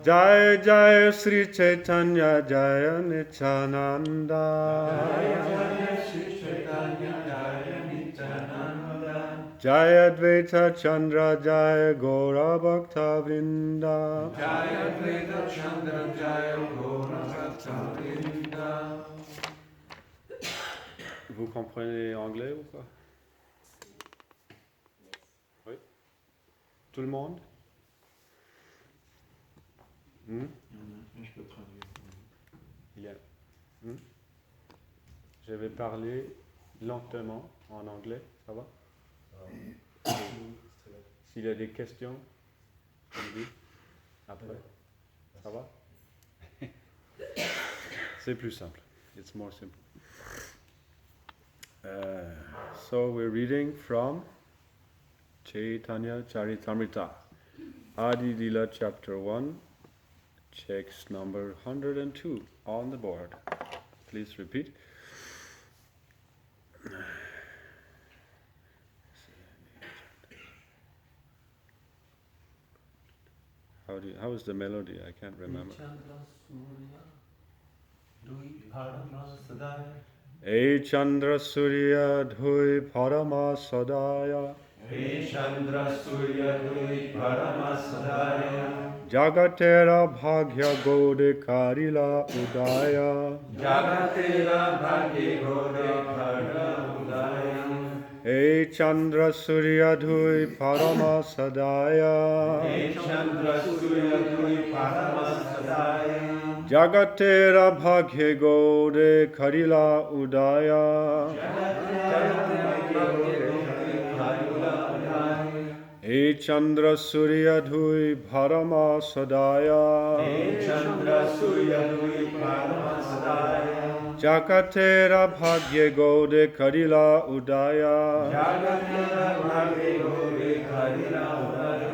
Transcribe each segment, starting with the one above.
Jai Jai Sri Chaitanya Jaya Nityananda Jaya Sri Chaitanya Jaya Nityananda Jaya Advaita Chandra Jaya Gaura Bhakta Vrinda Jaya Advaita Chandra Jaya Gaura Bhakta Vrinda. Vous comprenez anglais ou pas? Oui. Tout le monde? Je peux traduire. Je vais parler lentement en anglais, ça va? S'il y a des questions, je me dis après. Ça va? C'est plus simple. It's more simple. So we're reading from Chaitanya Charitamrita, Adi Lila chapter 1, text number 102 on the board. Please repeat. How is the melody? I can't remember. Hey Chandra Surya Dhui Parama Sadaya Hey Chandra Surya Dui Parama Sadaya Jagatera Bhagya Gode Karila Udaya Jagatera Bhagye Gode Karna Udaya Hey Chandra Surya Dhui Parama Sadaya Hey Chandra Surya Dui Parama Sadaya Jagatera Bhagya Gode Karila Udaya Hey Chandra Surya Dhui Parama Sadaya Hey Chandra Surya Dui Parama Sadaya Jagatera Bhagya Gode Karila Udaya Jagatera Bhagye Gode Karila Udaya.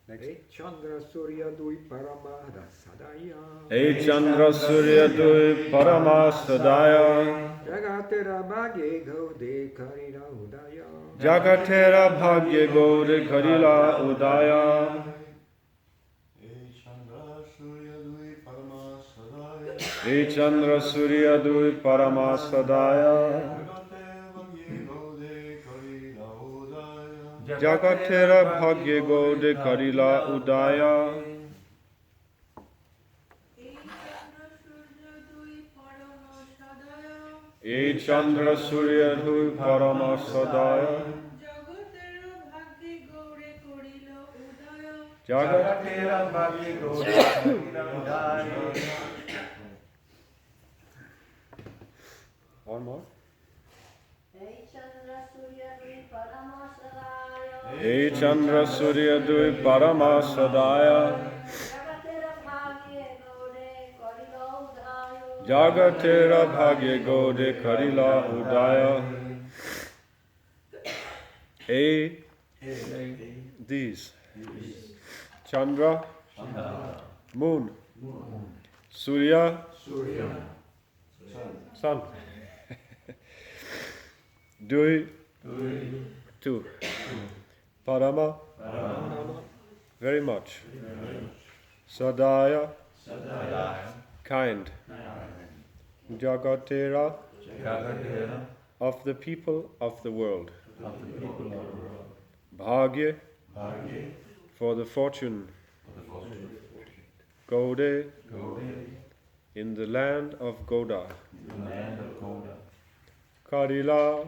Hey Chandra Surya Dui Parama Sadaya Hey Chandra Surya Dhui Parama Sadaya Jagatera Bhagye Gaude Karila Udaya Jagatera Bhagya Gode Karila Udaya Hey Chandra Surya Dui Parama Sadaya Hey Chandra Surya Dhui Parama Sadaya Jagatera Bhagya Gode Karila Udaya Hey Chandra Surya Dhui Parama Sadaya Jagatera Bhagye Gode Karila Udaya. One more. Hey Chandra Surya Dui Parama Sadaya Hey Chandra Surya Dhui Parama Sadaya Jagatera Bhagye Gaude Karila Udaya Jagatera Bhagya Gode Karila Udaya Hey these Chandra Moon Surya Sun Dui two Parama very much Sadaya kind Jagatera of the people of the world Bhagya for the fortune Gode in the land of Goda Karila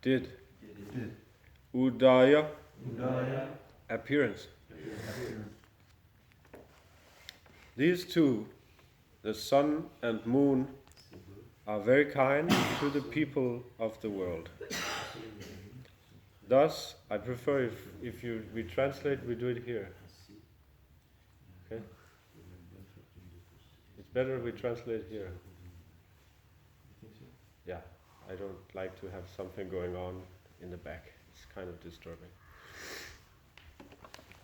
did Udaya appearance. These two, the sun and moon, are very kind to the people of the world. Thus, I prefer if we translate, we do it here. Okay? It's better if we translate here. Yeah, I don't like to have something going on in the back. It's kind of disturbing.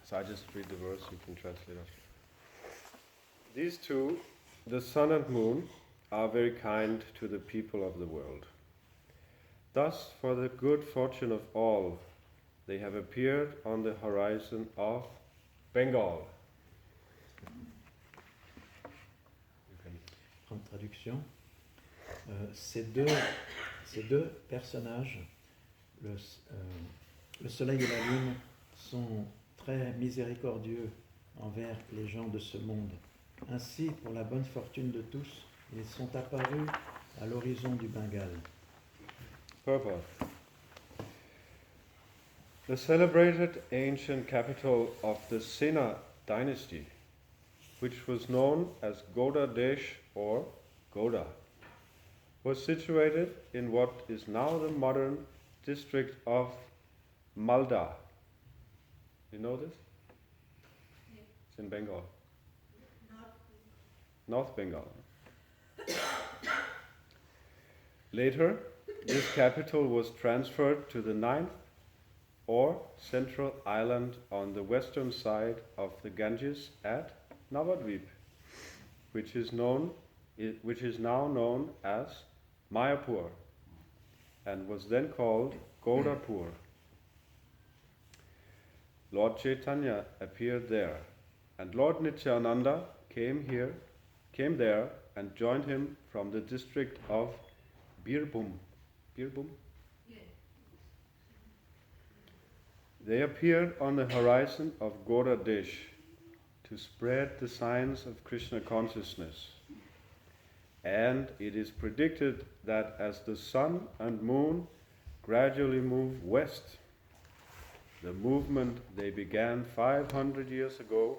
So I just read the words, you can translate after. These two, the sun and moon, are very kind to the people of the world. Thus, for the good fortune of all, they have appeared on the horizon of Bengal. En traduction, ces deux personnages, le soleil et la lune, sont très miséricordieux envers les gens de ce monde. Ainsi, pour la bonne fortune de tous, ils sont apparus à l'horizon du Bengale. Purport. The celebrated ancient capital of the Sena dynasty, which was known as Goda Desh or Goda, was situated in what is now the modern district of Malda. You know this? Yeah. It's in Bengal. Not North Bengal. Later, this capital was transferred to the ninth or central island on the western side of the Ganges at Navadvip, which is now known as Mayapur, and was then called Godapur. Lord Chaitanya appeared there, and Lord Nityananda came there and joined him from the district of Birbhum. Birbhum? Yeah. They appeared on the horizon of Goda Desh to spread the signs of Krishna consciousness. And it is predicted that as the sun and moon gradually move west, the movement they began 500 years ago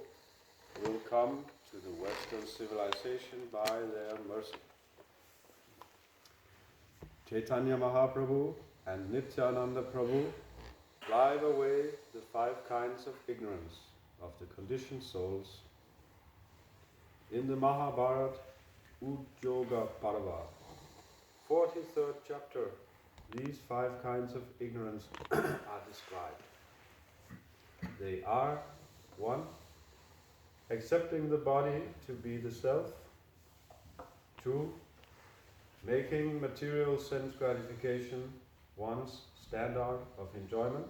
will come to the Western civilization by their mercy. Chaitanya Mahaprabhu and Nityananda Prabhu drive away the 5 kinds of ignorance of the conditioned souls. In the Mahabharata Udyoga Parva, 43rd chapter, these 5 kinds of ignorance are described. They are 1. Accepting the body to be the self. 2. Making material sense gratification one's standard of enjoyment.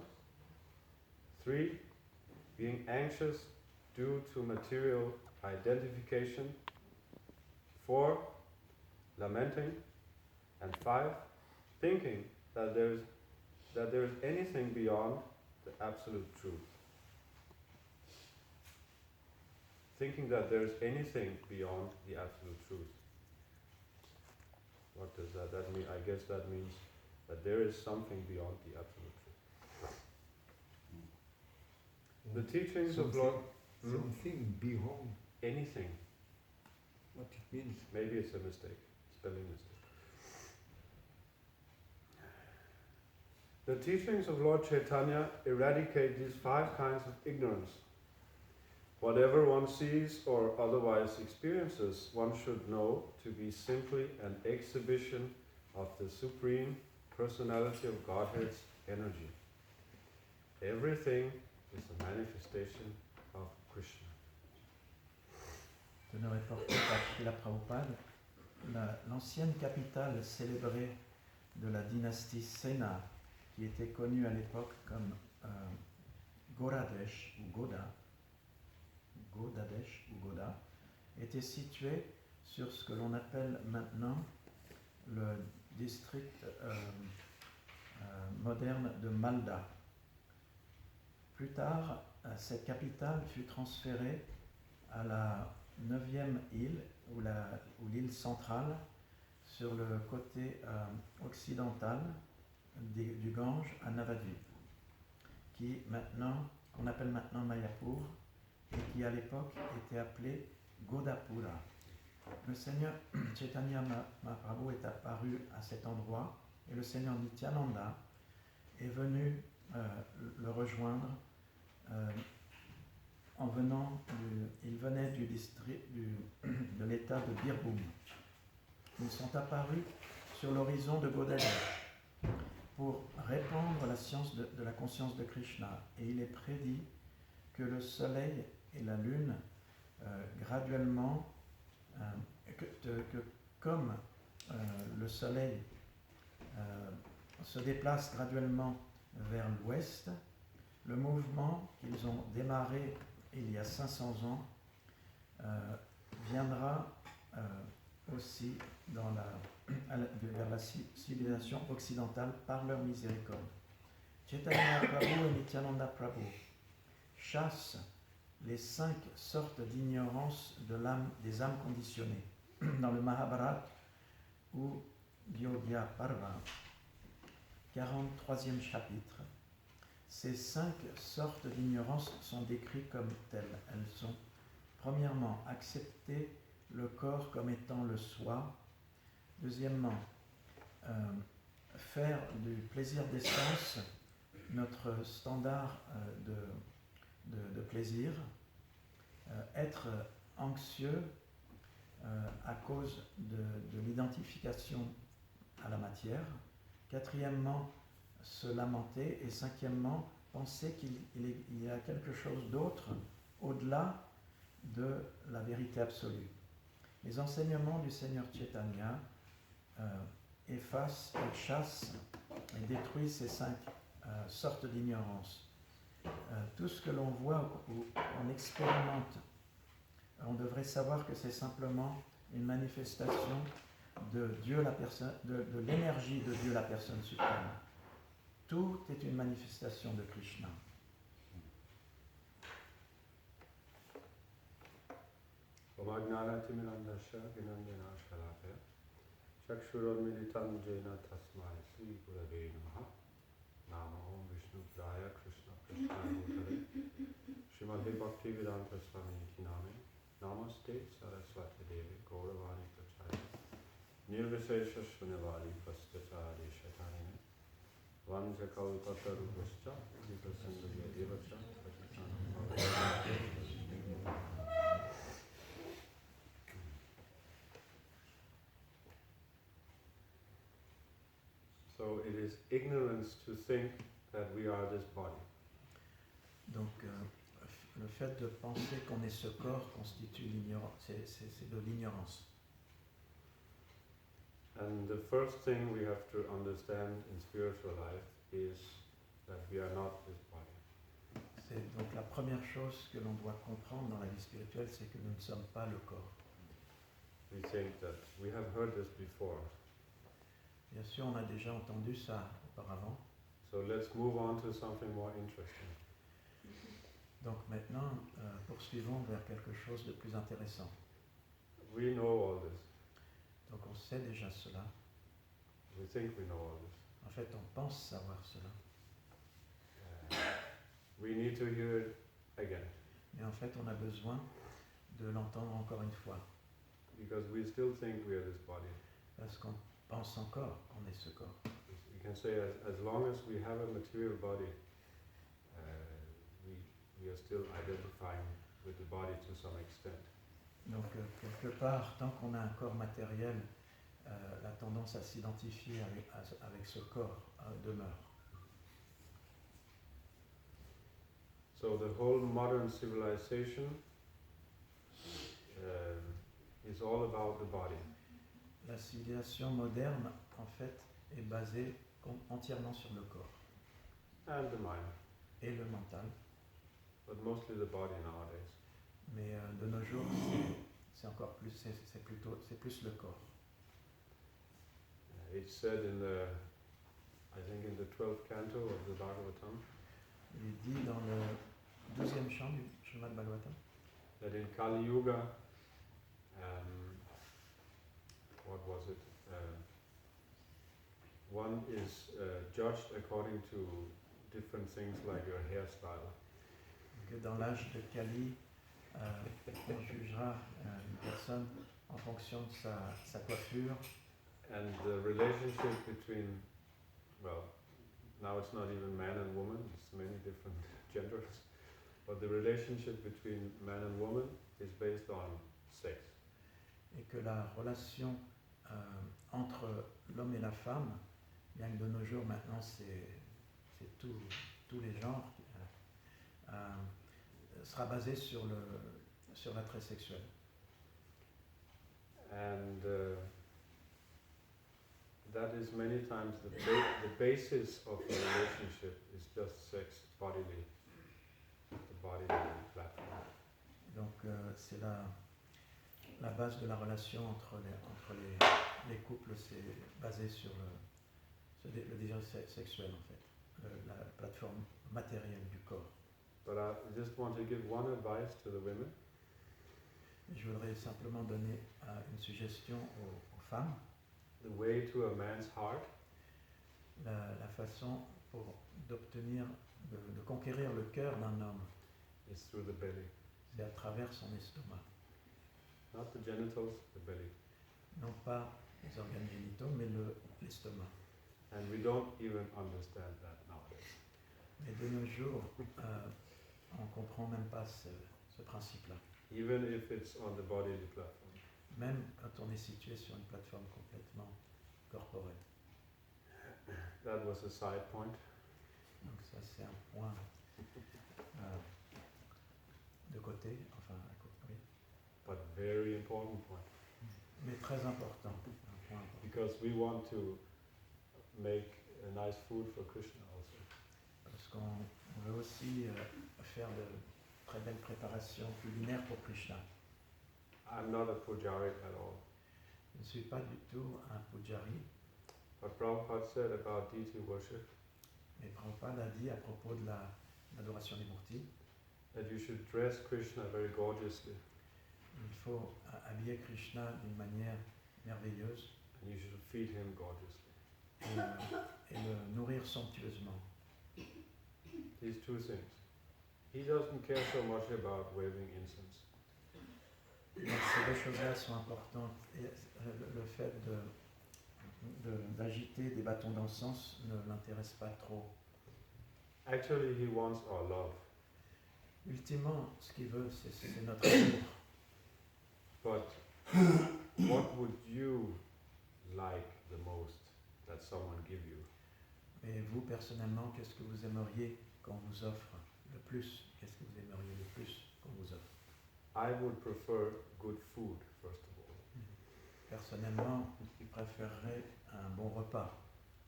3. Being anxious due to material identification. 4. Lamenting. And 5. Thinking that there is anything beyond the absolute truth. Thinking that there is anything beyond the absolute truth. What does that mean? I guess that means that there is something beyond the absolute truth. The teachings of Lord... Something beyond Anything. what it means. Maybe it's a mistake, spelling mistake. The teachings of Lord Chaitanya eradicate these 5 kinds of ignorance. Whatever one sees or otherwise experiences, one should know to be simply an exhibition of the Supreme Personality of Godhead's energy. Everything is a manifestation of Krishna. Teneur et porté par Srila Prabhupada, l'ancienne capitale célébrée de la dynastie Sena, qui était connue à l'époque comme Goradesh ou Godadesh ou Goda, était située sur ce que l'on appelle maintenant le district moderne de Malda. Plus tard, cette capitale fut transférée à la 9e île, ou l'île centrale, sur le côté occidental du Gange à Navadvip, qu'on appelle maintenant Mayapur, et qui à l'époque était appelé Godapura. Le Seigneur Chaitanya Mahaprabhu est apparu à cet endroit, et le Seigneur Nityananda est venu le rejoindre il venait du district de l'état de Birbhum. Ils sont apparus sur l'horizon de Godadesh pour répandre la science de la conscience de Krishna. Et il est prédit que le soleil et la lune, graduellement, comme le soleil se déplace graduellement vers l'ouest, Le mouvement qu'ils ont démarré il y a 500 ans viendra aussi vers la civilisation occidentale par leur miséricorde. Chaitanya Prabhu et Nityananda Prabhu chassent les 5 sortes d'ignorance des âmes conditionnées. Dans le Mahabharata ou Gyodhya Parva, 43e chapitre, ces 5 sortes d'ignorance sont décrites comme telles. Elles sont, premièrement, accepter le corps comme étant le soi. Deuxièmement, faire du plaisir des sens notre standard de plaisir. Être anxieux à cause de l'identification à la matière. Quatrièmement, se lamenter. Et cinquièmement, penser qu'il y a quelque chose d'autre au-delà de la vérité absolue. Les enseignements du Seigneur Chaitanya effacent, chassent et détruisent ces 5 sortes d'ignorance. Tout ce que l'on voit ou on expérimente, on devrait savoir que c'est simplement une manifestation de Dieu, de l'énergie de Dieu, la personne suprême. Tout est une manifestation de Krishna. Chakshuromilitam jena tasmai Sri Gurave Namaha Nama Om Vishnu Praya Krishna Prasthaya Bhutale Srimati Bhakti Vedanta Swami Iti Name Namaste Saraswati Devi Gauravani Prachaya Nirvisesha Shunavadi Prastachari Shatarine Vanja Kalpataru Vascha Vipasandhya Devacha So it is ignorance to think that we are this body. Donc, le fait de penser qu'on est ce corps constitue l'ignorance, c'est de l'ignorance. And the first thing we have to understand in spiritual life is that we are not this body. C'est donc la première chose que l'on doit comprendre dans la vie spirituelle, c'est que nous ne sommes pas le corps. We think that we have heard this before. Bien sûr, on a déjà entendu ça auparavant. So let's move on to something more interesting. Donc maintenant, poursuivons vers quelque chose de plus intéressant. We know all this. Donc on sait déjà cela. We think we know all this. En fait, on pense savoir cela. We need to hear it again. Mais en fait, on a besoin de l'entendre encore une fois. Because we still think we are this body. Parce qu'on pense encore qu'on est ce corps. We can say as long as we have a material body, we are still identifying with the body to some extent. Donc quelque part, tant qu'on a un corps matériel, la tendance à s'identifier avec ce corps demeure. So the whole modern civilization is all about the body. La civilisation moderne, en fait, est basée entièrement sur le corps And the mind, et le mental. but mostly the body nowadays. Mais de nos jours, c'est encore plus, c'est plus le corps. It's said in I think in the 12th canto of the Bhagavatam, Il est dit dans le 12e chant du Srimad Bhagavatam that in Kali Yuga, what was it? One is judged according to different things like your hairstyle. que dans l'âge de Kali, on jugera une personne en fonction de sa coiffure. And the relationship between, well, now it's not even man and woman, it's many different genders, but the relationship between man and woman is based on sex. Et que la relation entre l'homme et la femme, bien que de nos jours maintenant c'est tous les genres, sera basée sur l'attrait sexuel. And that is many times the basis of the relationship is just sex bodily, the bodily platform. Donc c'est la base de la relation entre les couples, c'est basé sur le désir sexuel en fait, la plateforme matérielle du corps. But I just want to give one advice to the women. Je voudrais simplement donner une suggestion aux femmes. The way to a man's heart La façon d'obtenir, de conquérir le cœur d'un homme, is through the belly. c'est à travers son estomac. Not the genitals, the belly. Non pas les organes génitaux, mais l'estomac. And we don't even understand that nowadays. Mais de nos jours, on ne comprend même pas ce principe-là. Even if it's on the bodily platform. Même quand on est situé sur une plateforme complètement corporelle. That was a side point. Donc ça c'est un point de côté, enfin oui. But very important point. Mais très important, un point important. Because we want to make a nice food for Krishna also. Parce qu'on veut aussi faire de très belles préparations culinaires pour Krishna. I'm not a pujari at all. Je ne suis pas du tout un pujari, But Prabhupada said about deity worship mais Prabhupada a dit à propos de l'adoration des murtis, that you should dress Krishna very gorgeously il faut habiller Krishna d'une manière merveilleuse and you should feed him gorgeously. et le nourrir somptueusement. These two things. He doesn't care so much about waving incense. Donc ces deux choses-là sont importantes. Et le fait d'agiter des bâtons d'encens ne l'intéresse pas trop. Actually, he wants our love. Ultimement, ce qu'il veut, c'est notre amour. But what would you like the most that someone give you? Mais vous, personnellement, qu'est-ce que vous aimeriez qu'on vous offre le plus? Qu'est-ce que vous aimeriez le plus qu'on vous offre? I would prefer good food, first of all. Personnellement, je préférerais un bon repas.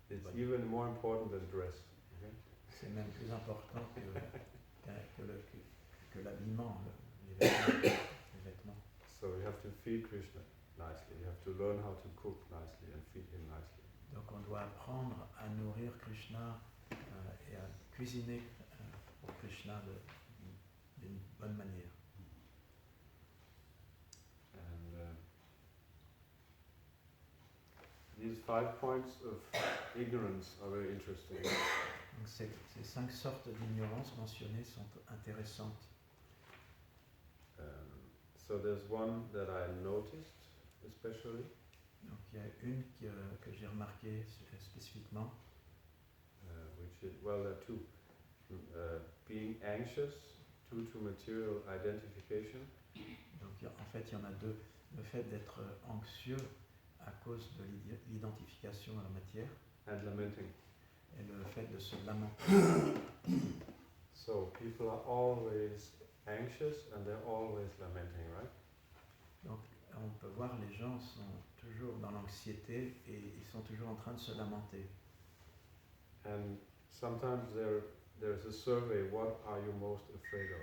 It's even more important than dress. Okay? C'est même plus important que l'habillement, les vêtements. So you have to feed Krishna nicely. You have to learn how to cook nicely and feed him nicely. Donc on doit apprendre à nourrir Krishna et à cuisiner pour Krishna d'une bonne manière. And these 5 points of ignorance are very interesting. Donc ces 5 sortes d'ignorance mentionnées sont intéressantes. So there's one that I noticed especially. Donc il y a une que j'ai remarquée spécifiquement. Which is, well, there are two. Being anxious due to material identification. Donc en fait, il y en a deux. Le fait d'être anxieux à cause de l'identification à la matière And lamenting. et le fait de se lamenter. So people are always anxious and they're always lamenting, right? Donc on peut voir les gens sont toujours dans l'anxiété et ils sont toujours en train de se lamenter. And sometimes there's a survey, what are you most afraid of?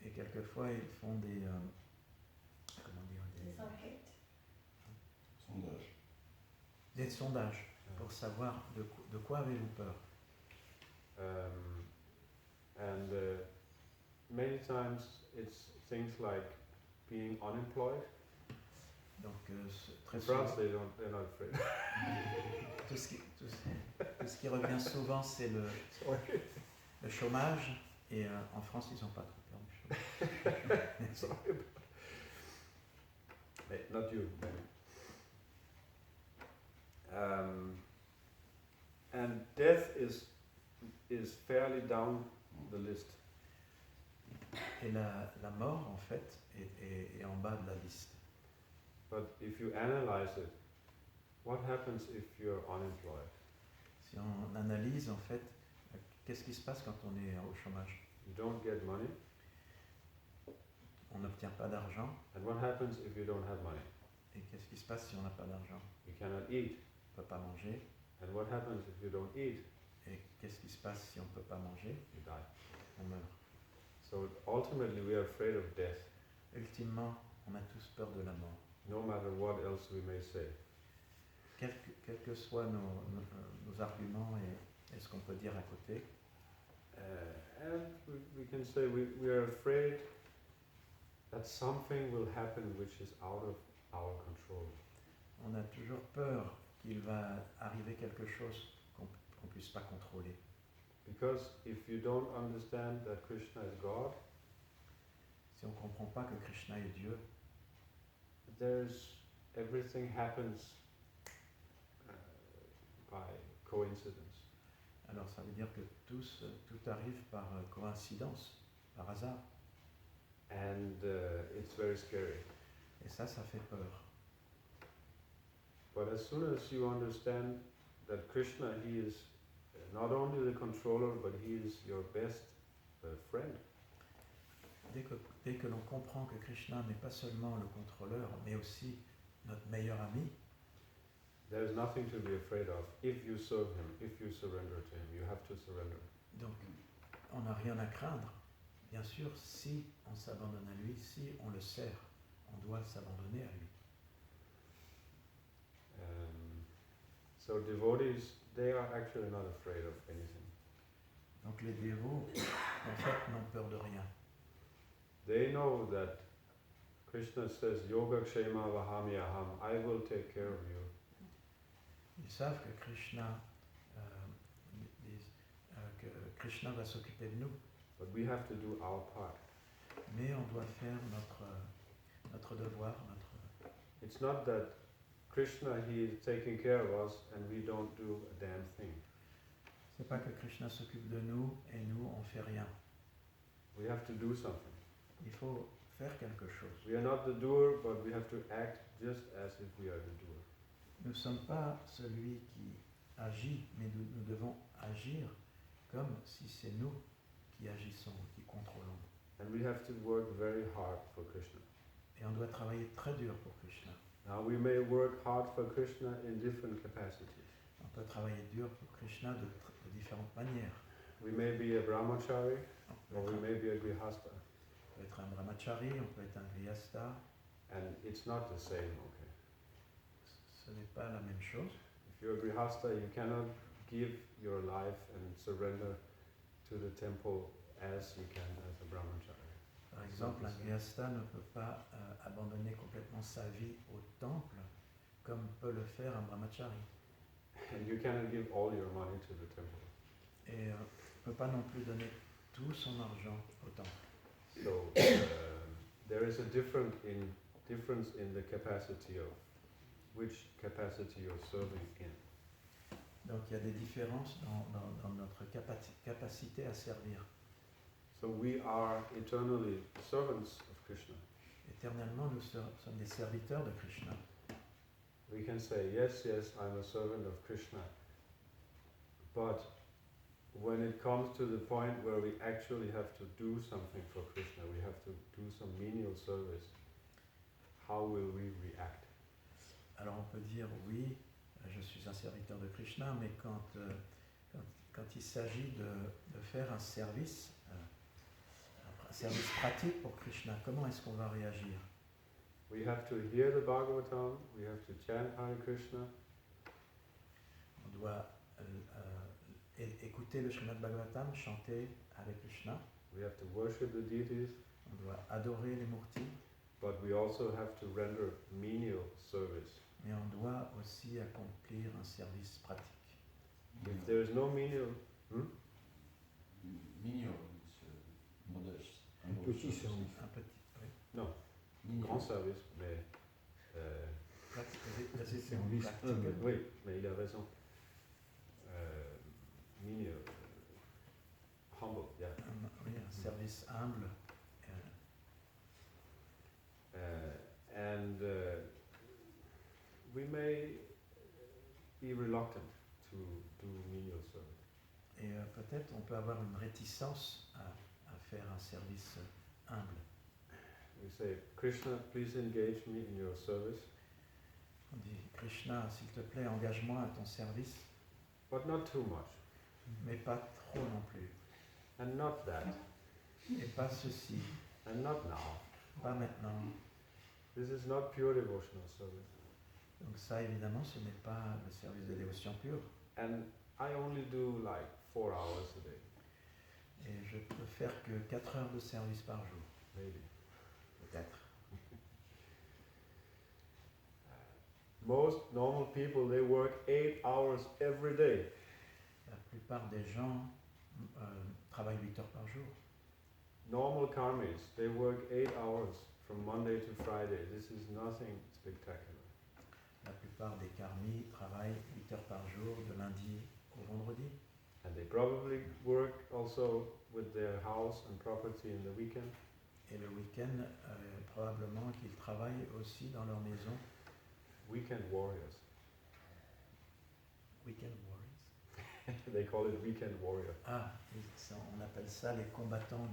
Et quelquefois ils font des comment dire, des sondages pour savoir de quoi avez-vous peur. And many times it's things like being unemployed. Donc très In souvent, France, they're not afraid. tout ce qui revient souvent c'est le chômage et en France ils n'ont pas trop peur du chômage. Sorry. But not you. And death is fairly down the list. Et la mort en fait est en bas de la liste. But if you analyze it, what happens if you're unemployed? Si on analyse en fait, qu'est-ce qui se passe quand on est au chômage? You don't get money. On n'obtient pas d'argent. And what happens if you don't have money? Et qu'est-ce qui se passe si on n'a pas d'argent? You cannot eat. On ne peut pas manger. And what happens if you don't eat? Et qu'est-ce qui se passe si on ne peut pas manger? We die. On meurt. So ultimately we are afraid of death, Ultimement, on a tous peur de la mort. no matter what else we may say. Quels que soient nos arguments et ce qu'on peut dire à côté, And we can say we are afraid that something will happen which is out of our control. on a toujours peur qu'il va arriver quelque chose qu'on ne puisse pas contrôler. Because if you don't understand that Krishna is God, Si on ne comprend pas que Krishna est Dieu, everything happens by coincidence. alors ça veut dire que tout arrive par coïncidence, par hasard. And it's very scary. Et ça fait peur. But as soon as you understand that Krishna, he is not only the controller, but he is your best friend. Dès que l'on comprend que Krishna n'est pas seulement le contrôleur, mais aussi notre meilleur ami, There is nothing to be afraid of. If you serve him, if you surrender to him, you have to surrender. donc on n'a rien à craindre. Bien sûr, si on s'abandonne à lui, si on le sert, on doit s'abandonner à lui. So devotees, they are actually not afraid of anything. Donc les dévots, en fait, n'ont peur de rien. They know that Krishna says, Yoga Kshema Vahami Aham, I will take care of you. Ils savent que Krishna va s'occuper de nous, But we have to do our part. mais on doit faire notre devoir, It's not that Krishna, he is taking care of us and we don't do a damn thing. C'est pas que Krishna s'occupe de nous et nous on fait rien. We have to do something. Il faut faire quelque chose. We are not the doer, but we have to act just as if we are the doer. Nous ne sommes pas celui qui agit, mais nous devons agir comme si c'est nous qui agissons, qui contrôlons. And we have to work very hard for Krishna. Et on doit travailler très dur pour Krishna. Now we may work hard for Krishna in different capacities. On peut travailler dur pour Krishna de différentes manières. We may be a brahmachari On or peut we être, may be a grihasta. on peut être un brahmachari, on peut être un grihasta. And it's not the same, okay? Ce n'est pas la même chose. If you're a grihasta, you cannot give your life and surrender to the temple as you can as a brahmachari. Par exemple, un grihasta ne peut pas abandonner complètement sa vie au temple comme peut le faire un brahmachari. And you cannot give all your money to the temple. Et ne peut pas non plus donner tout son argent au temple. So there is a difference in the capacity of which capacity you're serving in. Donc il y a des différences dans notre capacité à servir. So we are eternally servants of Krishna. Éternellement, nous sommes des serviteurs de Krishna. We can say, yes, I'm a servant of Krishna. But when it comes to the point where we actually have to do something for Krishna, we have to do some menial service, how will we react? Alors on peut dire oui, je suis un serviteur de Krishna, mais quand il s'agit de faire un service pratique pour Krishna, comment est-ce qu'on va réagir? We have to hear the Bhagavatam, we have to chant Hare Krishna, On doit écouter le Srimad Bhagavatam, chanter avec Krishna, we have to worship the deities, on doit adorer les murtis, but we also have to render menial service. mais on doit aussi accomplir un service pratique. If there is no menial, Mignon, modeste. Un petit service. Un petit, oui. non, Mignon. grand service, mais Service practical. humble. oui, mais il a raison. Menial, humble, yeah. Oui, un service humble. And we may be reluctant to do menial service. Et peut-être on peut avoir une réticence à faire un service humble. We say, Krishna, please engage me in your service, On dit, Krishna, s'il te plaît, engage-moi à ton service, but not too much. mais pas trop non plus. And not that. Et pas ceci, And not now. pas maintenant. This is not pure devotional service. Donc ça, évidemment, ce n'est pas le service de dévotion pure. And I only do like 4 hours a day, Et je peux faire que 4 heures de service par jour, maybe. peut-être. Most normal people, they work 8 hours every day. La plupart des gens travaillent 8 heures par jour. Normal karmis, they work 8 hours from Monday to Friday. This is nothing spectacular. La plupart des karmis travaillent 8 heures par jour, de lundi au vendredi. And they probably work also with their house and property in the weekend. Et le week-end, probablement qu'ils travaillent aussi dans leur maison. Weekend warriors. Weekend warriors. They call it weekend warrior. Ah, on appelle ça les combattants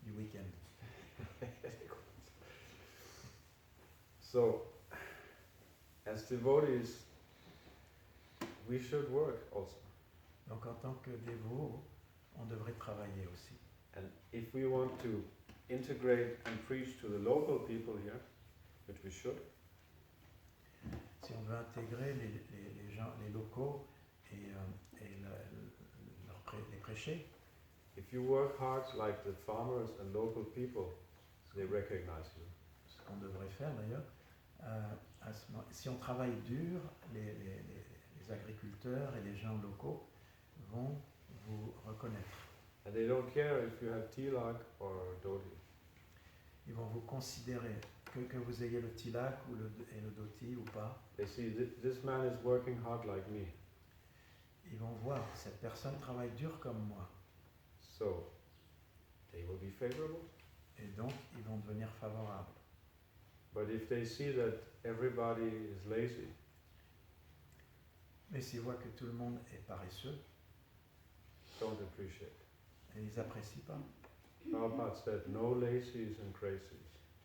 du week-end. So, as devotees, we should work also. Donc en tant que dévot, on devrait travailler aussi. And if we want to integrate and preach to the local people here, which we should, Si on veut intégrer les gens, les locaux et les prêcher, if you work hard like the farmers and local people, they recognize you. ce qu'on devrait faire d'ailleurs, si on travaille dur, les agriculteurs et les gens locaux vont vous reconnaître. And they don't care if you have tilak or dhoti. Ils vont vous considérer, que vous ayez le tilak et le dhoti ou pas. They see this man is working hard like me. Ils vont voir, cette personne travaille dur comme moi. So, they will be favorable. Et donc, ils vont devenir favorables. But if they see that everybody is lazy, Mais s'ils voient que tout le monde est paresseux, don't appreciate. et ils n'apprécient pas. Prabhupada said, no lazies and crazies.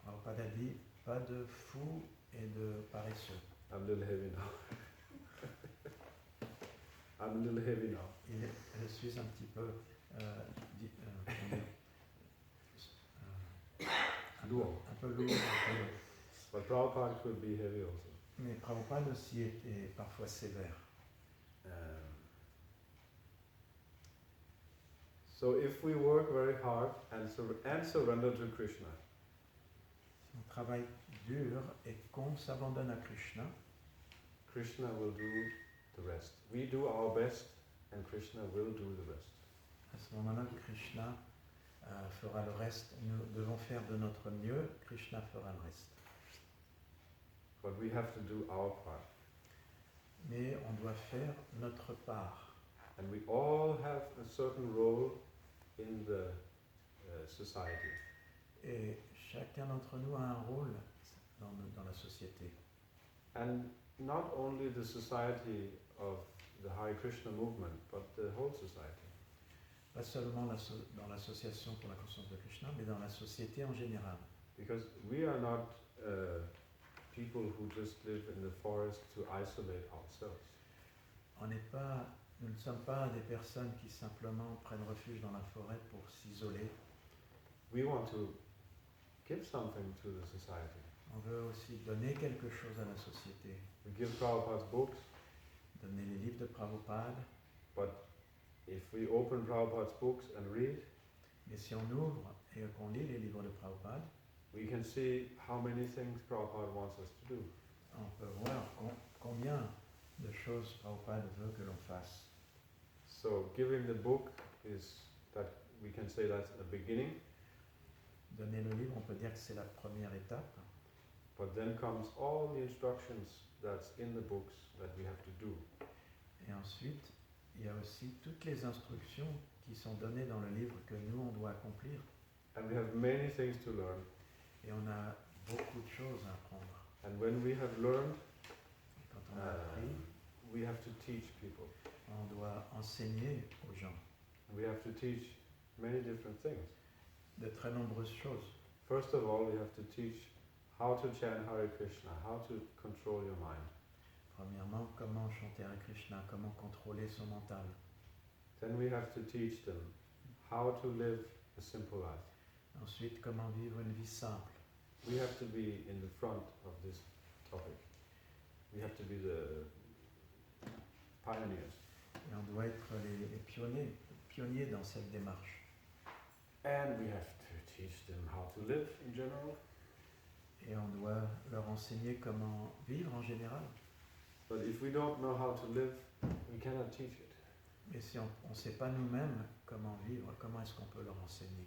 Alors, pas d'habit, pas de fous et de paresseux. I'm a little heavy now. I'm a little heavy now. Je suis un petit peu Lourd. un peu lourd. But Prabhupada could be heavy also. Mais Prabhupada aussi est parfois sévère. So if we work very hard and surrender to Krishna, Si on travaille dur et qu'on s'abandonne à Krishna, Krishna will do the rest. We do our best and Krishna will do the rest. à ce moment-là, Krishna fera le reste. Nous devons faire de notre mieux, Krishna fera le reste. But we have to do our part. Mais on doit faire notre part. And we all have a certain role in the society. Et chacun d'entre nous a un rôle dans la société. And not only the society of the Hare Krishna movement, but the whole society. Pas seulement dans l'association pour la conscience de Krishna, mais dans la société en général. Because we are not people who just live in the forest to isolate ourselves. Nous ne sommes pas des personnes qui simplement prennent refuge dans la forêt pour s'isoler. We want to give something to the society. On veut aussi donner quelque chose à la société. We give Prabhupada's books, Donner les livres de Prabhupada. but if we open Prabhupada's books and read, Mais si on ouvre et qu'on lit les livres de Prabhupada, we can see how many things Prabhupada wants us to do. on peut voir combien de choses Prabhupada veut que l'on fasse. So giving the book is that we can say that's a beginning, Donner le livre, on peut dire que c'est la première étape. but then comes all the instructions that's in the books that we have to do. Et ensuite, il y a aussi toutes les instructions qui sont données dans le livre que nous, on doit accomplir. And we have many things to learn. Et on a beaucoup de choses à apprendre. And when we have learned, Et quand on a appris, we have to teach people. on doit enseigner aux gens We have to teach many different things. de très nombreuses choses. First of all, we have to teach how to chant Hare Krishna, how to control your mind. Premièrement, comment chanter Hare Krishna, comment contrôler son mental. Then we have to teach them how to live a simple life. Ensuite, comment vivre une vie simple. We have to be in the front of this topic. We have to be the pioneers. Et on doit être les pionniers dans cette démarche. And we have to teach them how to live in general. Et on doit leur enseigner comment vivre en général. But if we don't know how to live, we cannot teach it. Mais si on ne sait pas nous-mêmes comment vivre, comment est-ce qu'on peut leur enseigner?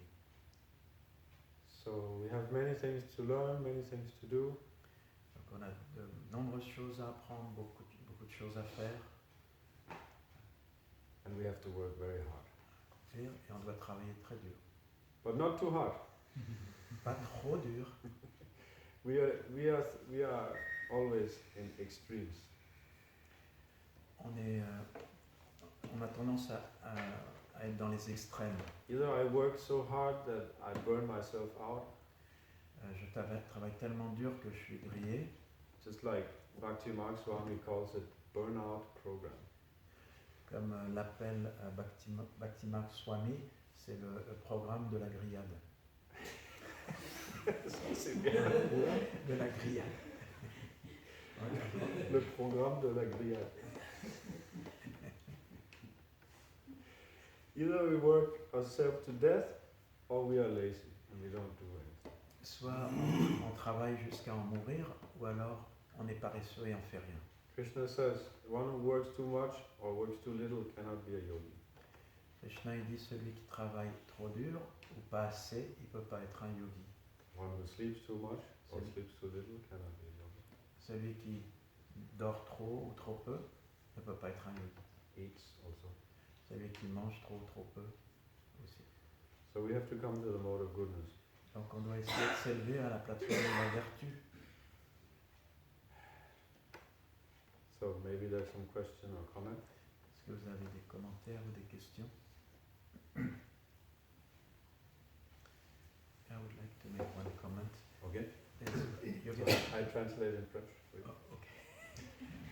So we have many things to learn, many things to do. Donc on a de nombreuses choses à apprendre, beaucoup de choses à faire. And we have to work very hard. Et on doit travailler très dur. But not too hard. Pas trop dur. We are always in extremes. On a tendance à être dans les extrêmes. Either I work so hard that I burn myself out, Je travaille tellement dur que je suis grillé, just like Bhakti Mark Swami calls it burnout program. comme l'appelle Bhaktimark Swami, c'est le programme de la grillade. C'est bien. De la grillade. Le programme de la grillade. Either we work ourselves to death or we are lazy and we don't do anything. Soit on travaille jusqu'à en mourir, ou alors on est paresseux et on fait rien. Krishna says, one who works too much or works too little cannot be a yogi. Krishna il dit celui qui travaille trop dur ou pas assez, il peut pas être un yogi. One who sleeps too much or sleeps too little cannot be a yogi. Celui qui dort trop ou trop peu ne peut pas être un yogi. Eats also. Celui qui mange trop ou trop peu aussi. So we have to come to the mode of goodness. Donc on doit essayer de s'élever à la plateforme de la vertu. So maybe there's some question or comment. Est-ce que vous avez des commentaires ou des questions? I would like to make one comment. Okay. I translate in French for you. Oh, okay.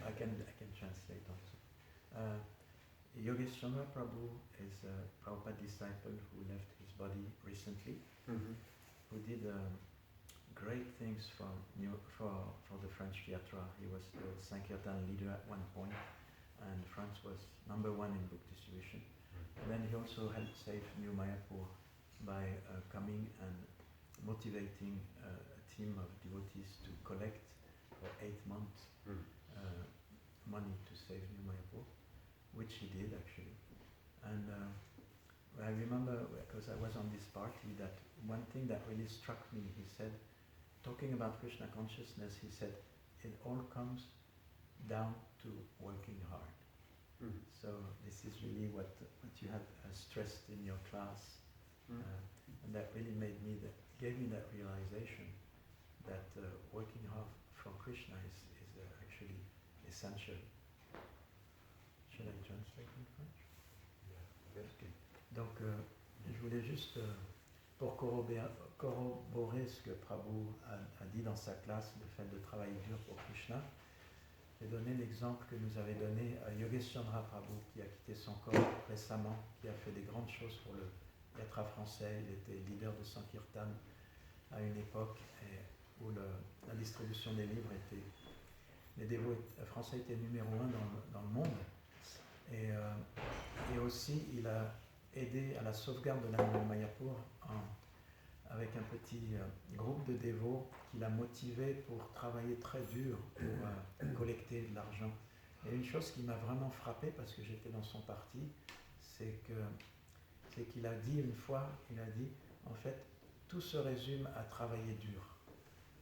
I can translate also. Yogesh Chandra Prabhu is a Prabhupada disciple who left his body recently, who did great things for the French Yatra. He was the Sankirtan leader at one point, and France was #1 in book distribution. And then he also helped save New Mayapur by coming and motivating a team of devotees to collect for 8 months money to save New Mayapur, which he did actually. And I remember, because I was on this party, that one thing that really struck me, he said, talking about Krishna consciousness, he said, it all comes down to working hard. So this is really what you have stressed in your class, and that really gave me that realization that working hard for Krishna is actually essential. Should I translate in French? Yeah. Okay. Donc, je voulais juste, pour corroborer ce que Prabhu a dit dans sa classe, le fait de travailler dur pour Krishna, j'ai donné l'exemple que nous avait donné Yogesh Chandra Prabhu, qui a quitté son corps récemment, qui a fait des grandes choses pour le Yatra français. Il était leader de Sankirtan à une époque où la distribution des livres était... Les dévots français étaient numéro 1 dans le monde. Et aussi, il a aidé à la sauvegarde de la Mayapur avec un petit groupe de dévots qu'il a motivé pour travailler très dur pour collecter de l'argent. Et une chose qui m'a vraiment frappé, parce que j'étais dans son parti, c'est qu'il a dit une fois, en fait, tout se résume à travailler dur,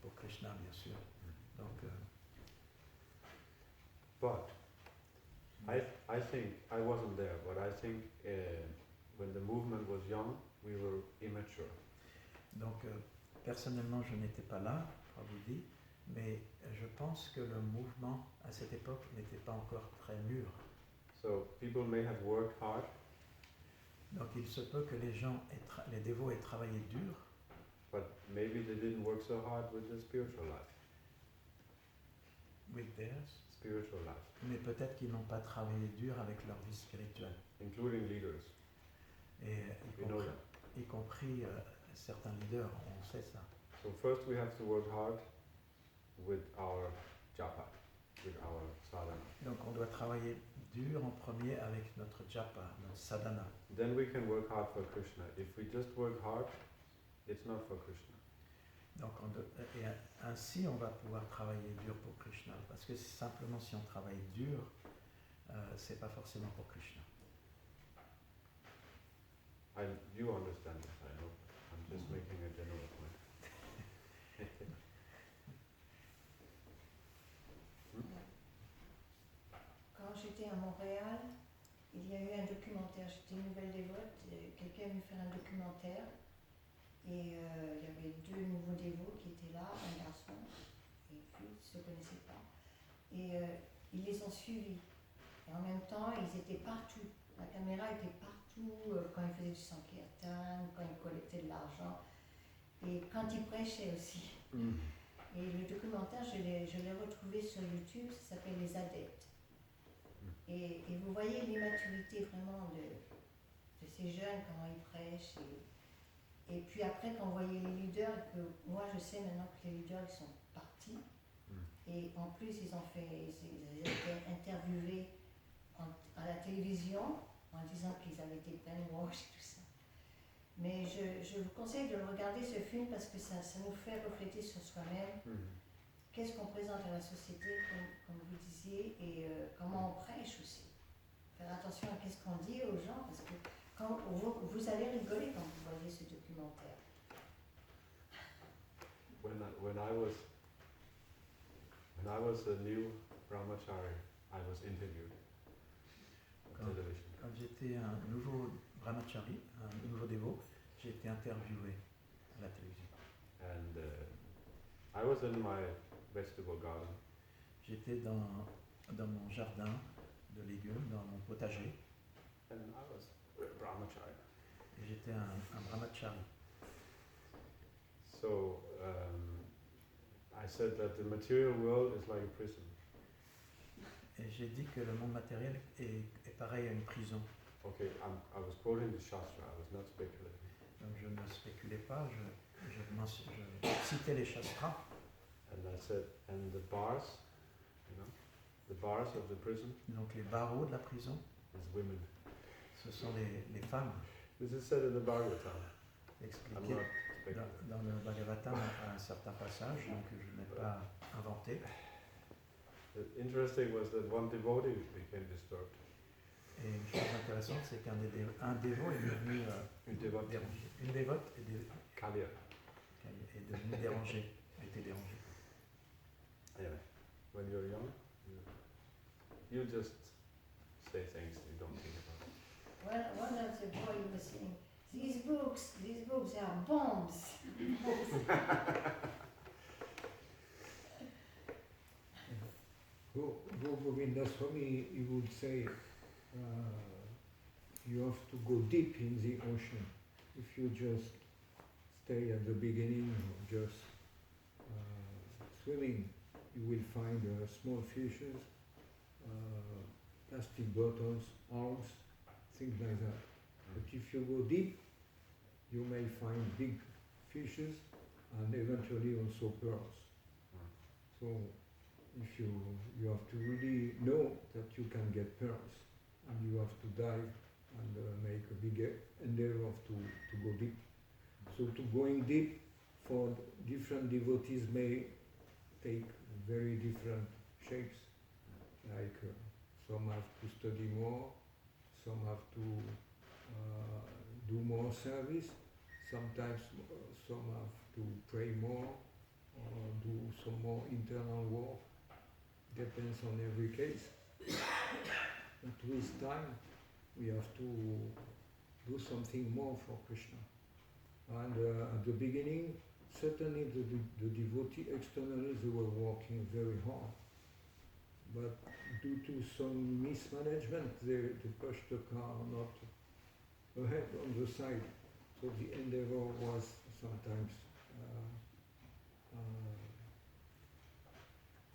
pour Krishna bien sûr. Donc, but I think, I wasn't there, but I think when the movement was young, we were immature. Donc, personnellement, je n'étais pas là, Prabhu dit, mais je pense que le mouvement à cette époque n'était pas encore très mûr. So people may have worked hard. Donc, il se peut que les dévots aient travaillé dur, but maybe they didn't work so hard with the spiritual life. with their spiritual life, mais peut-être qu'ils n'ont pas travaillé dur avec leur vie spirituelle, including leaders. et We know that. y compris certains leaders, on sait ça. So first we have to work hard with our japa, with our sadhana. Donc on doit travailler dur en premier avec notre japa, notre sadhana. Then we can work hard for Krishna. If we just work hard, it's not for Krishna. Donc et ainsi on va pouvoir travailler dur pour Krishna, parce que simplement si on travaille dur, c'est pas forcément pour Krishna. You understand this, I know. I'm just making a general point. Quand j'étais à Montréal, il y a eu un documentaire. J'étais une nouvelle dévote. Quelqu'un est venu faire un documentaire. Et il y avait 2 nouveaux dévots qui étaient là, un garçon et une fille, ils ne se connaissaient pas. Et ils les ont suivis. Et en même temps, ils étaient partout. La caméra était partout quand ils faisaient du sankirtan, quand ils collectaient de l'argent. Et quand ils prêchaient aussi. Et le documentaire, je l'ai retrouvé sur YouTube, ça s'appelle Les Adeptes. Et vous voyez l'immaturité vraiment de ces jeunes, comment ils prêchent. Et puis après, quand vous voyez les leaders, que moi je sais maintenant que les leaders ils sont partis. Et en plus, ils ont été interviewés à la télévision en disant qu'ils avaient été brainwashed et tout ça. Mais je vous conseille de regarder ce film parce que ça nous fait refléter sur soi-même. Qu'est-ce qu'on présente à la société, comme vous disiez, et comment on prêche aussi. Faire attention à qu'est-ce qu'on dit aux gens, parce que quand vous allez rigoler quand vous voyez ce documentaire. When I was a new brahmachari, I was interviewed on television. Quand j'étais un nouveau brahmachari, un nouveau dévot, j'ai été interviewé à la télévision. And I was in my vegetable garden. J'étais dans mon jardin de légumes, dans mon potager. And I was a brahmachari. Et j'étais un brahmachari. So I said that the material world is like a prison. Et j'ai dit que le monde matériel est pareil à une prison. Okay, I was quoting the shastra. I was not speculating. Donc je ne spéculais pas, je citais les shastras. And I said, and the bars, the bars of the prison. Donc les barreaux de la prison, is women. ce sont les femmes. This is said in the Bhagavatam. I'm Expliqué not speculating. dans le Bhagavatam à un certain passage, donc je n'ai pas inventé. The interesting was that one devotee became disturbed. Et une chose intéressante, c'est qu'un dévot est devenu dérangé. Une dévote Kalia. est devenue dérangée, a été dérangée. Anyway, when you're young, you just say things you don't think about. One of the boys was saying, these books are bombs. Govinda Swami, he would say, you have to go deep in the ocean. If you just stay at the beginning or just swimming, you will find small fishes, plastic bottles, arms, things like that. But if you go deep, you may find big fishes and eventually also pearls. So if you have to really know that you can get pearls, and you have to dive and make a big endeavor to go deep. So to going deep for different devotees may take very different shapes. Like some have to study more, some have to do more service, sometimes some have to pray more or do some more internal work. Depends on every case. But with time, we have to do something more for Krishna. And at the beginning, certainly the devotee externally, they were working very hard. But due to some mismanagement, they pushed the car not ahead on the side. So the endeavor was sometimes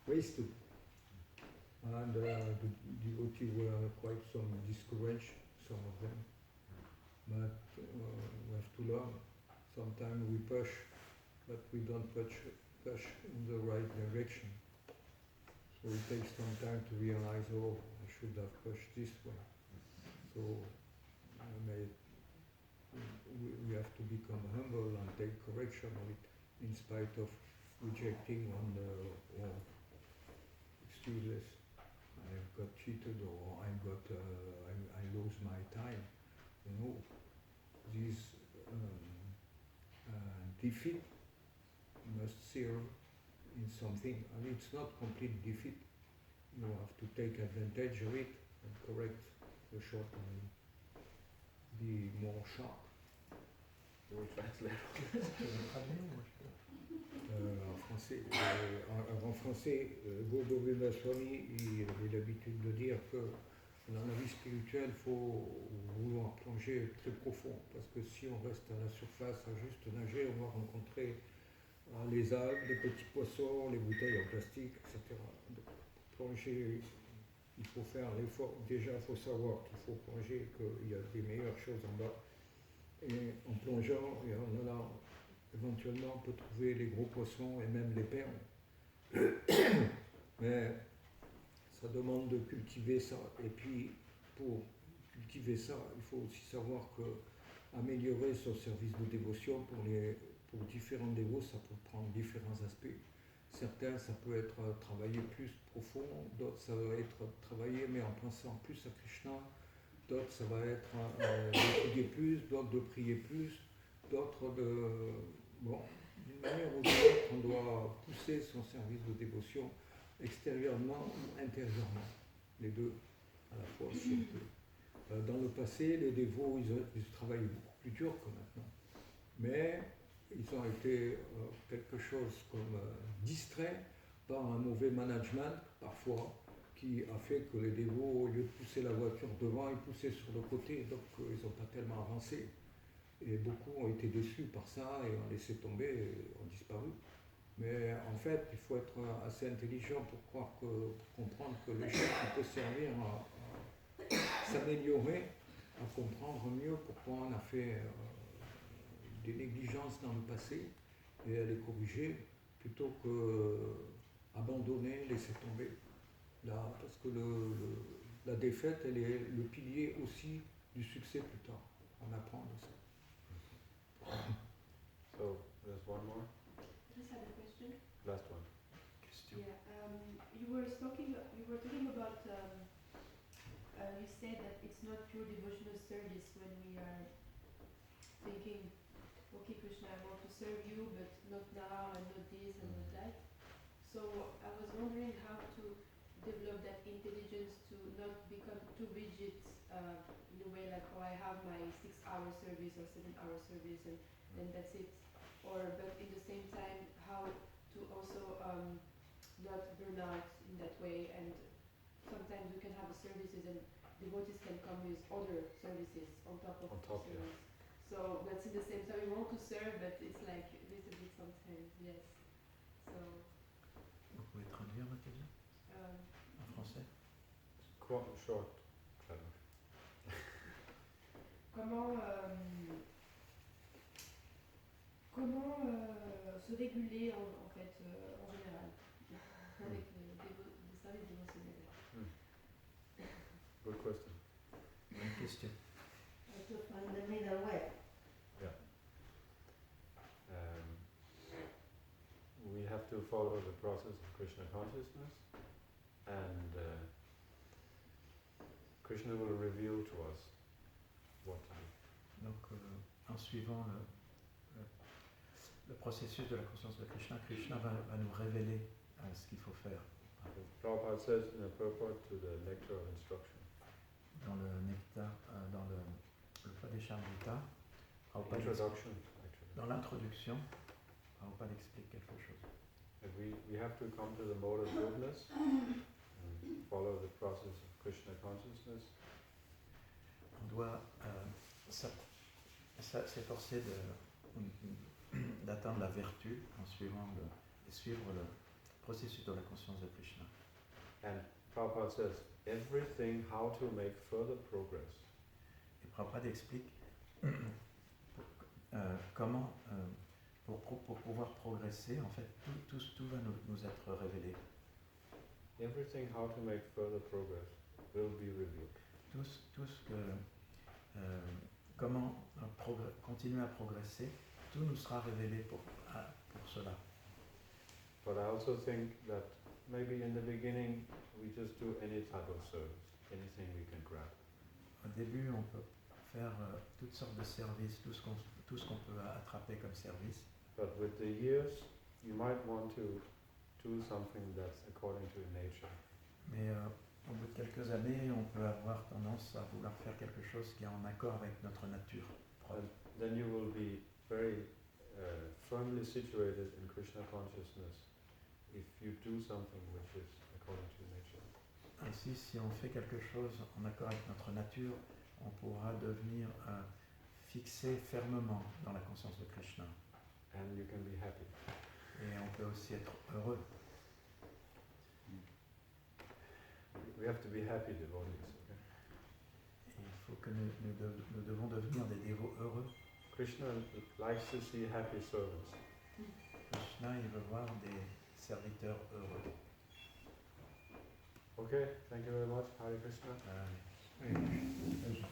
wasted. and the devotees were quite some discouraged, some of them. But we have to learn. Sometimes we push, but we don't push in the right direction. So it takes some time to realize, oh, I should have pushed this way. So we have to become humble and take correction of it, in spite of rejecting or excuses. I got cheated, or I lose my time. You know, this defeat must serve in something, and it's not complete defeat. You have to take advantage of it and correct the shortcoming. Be more sharp. You will translate. En français, en français, Govinda Swami, il avait l'habitude de dire que dans la vie spirituelle, il faut vouloir plonger très profond, parce que si on reste à la surface, à juste nager, on va rencontrer les algues, les petits poissons, les bouteilles en plastique, etc. Donc, pour plonger, il faut faire l'effort. Déjà, il faut savoir qu'il faut plonger, qu'il y a des meilleures choses en bas. Et en plongeant, et en allant, éventuellement, on peut trouver les gros poissons et même les perles. Mais ça demande de cultiver ça. Et puis, pour cultiver ça, il faut aussi savoir que améliorer son service de dévotion pour différents dévots, ça peut prendre différents aspects. Certains, ça peut être travailler plus profond, d'autres, ça va être travailler mais en pensant plus à Krishna, d'autres, ça va être d'étudier plus, d'autres de prier plus, d'autres de... Bon, d'une manière ou d'une autre, on doit pousser son service de dévotion extérieurement ou intérieurement, les deux à la fois. Dans le passé, les dévots, ils travaillaient beaucoup plus dur que maintenant. Mais ils ont été quelque chose comme distraits par un mauvais management, parfois, qui a fait que les dévots, au lieu de pousser la voiture devant, ils poussaient sur le côté, donc ils n'ont pas tellement avancé. Et beaucoup ont été déçus par ça et ont laissé tomber et ont disparu. Mais en fait, il faut être assez intelligent pour comprendre que l'échec peut servir à s'améliorer, à comprendre mieux pourquoi on a fait des négligences dans le passé et à les corriger plutôt que abandonner, laisser tomber. Là, parce que la défaite, elle est le pilier aussi du succès plus tard. On apprend de ça. So, there's one more. Just had a question. Last one. Yeah, you were talking about. You said that it's not pure devotional service when we are thinking, okay, Krishna, I want to serve you, but not now, and not this, and not that. So I was wondering how to develop that intelligence to not become too rigid in a way like, oh, I have my 6-hour service or 7-hour service, and that's it. Or, but in the same time, how to also not burn out in that way. And sometimes we can have services and devotees can come with other services on top of the service. Yeah. So that's in the same time we want to serve, but it's like a little bit sometimes, yes. So. Vous pouvez traduire, Madhan, en français? Short. Comment se réguler en fait en général avec le service dévotionnel. Good question. Bonne question. To find the middle way. Yeah. We have to follow the process of Krishna consciousness, and Krishna will reveal to us what to do. Donc, en suivant le processus de la conscience de Krishna, Krishna va nous révéler ce qu'il faut faire. Prabhupada says in a purport to the Nectar of Instruction. Dans le nectar, dans le Padeshamrita, Introduction, dans l'introduction, Prabhupada explique quelque chose. And we have to come to the mode of goodness and follow the process of Krishna consciousness. On doit s'efforcer d'atteindre la vertu en suivant suivre le processus de la conscience de Krishna. And Prabhupada says, everything how to make further progress. Et Prabhupada explique comment, pour pouvoir progresser, en fait, tout va nous être révélé. Everything how to make further progress will be revealed. Tout ce que, comment continuer à progresser, tout nous sera révélé pour cela. But I also think that maybe in the beginning we just do any type of service, anything we can grab. Au début, on peut faire toutes sortes de services, tout ce qu'on peut attraper comme service. But with the years, you might want to do something that's according to nature. Mais au bout de quelques années, on peut avoir tendance à vouloir faire quelque chose qui est en accord avec notre nature propre. And then you will be very firmly situated in Krishna consciousness if you do something which is according to nature. Ainsi, si on fait quelque chose en accord avec notre nature, on pourra devenir fixé fermement dans la conscience de Krishna. And you can be happy. Et on peut aussi être heureux. We have to be happy devotees. Okay? Et il faut que nous devons devenir des dévots heureux. Krishna likes to see happy servants. Krishna, il veut voir des serviteurs heureux. Okay, thank you very much. Hare Krishna. Hey.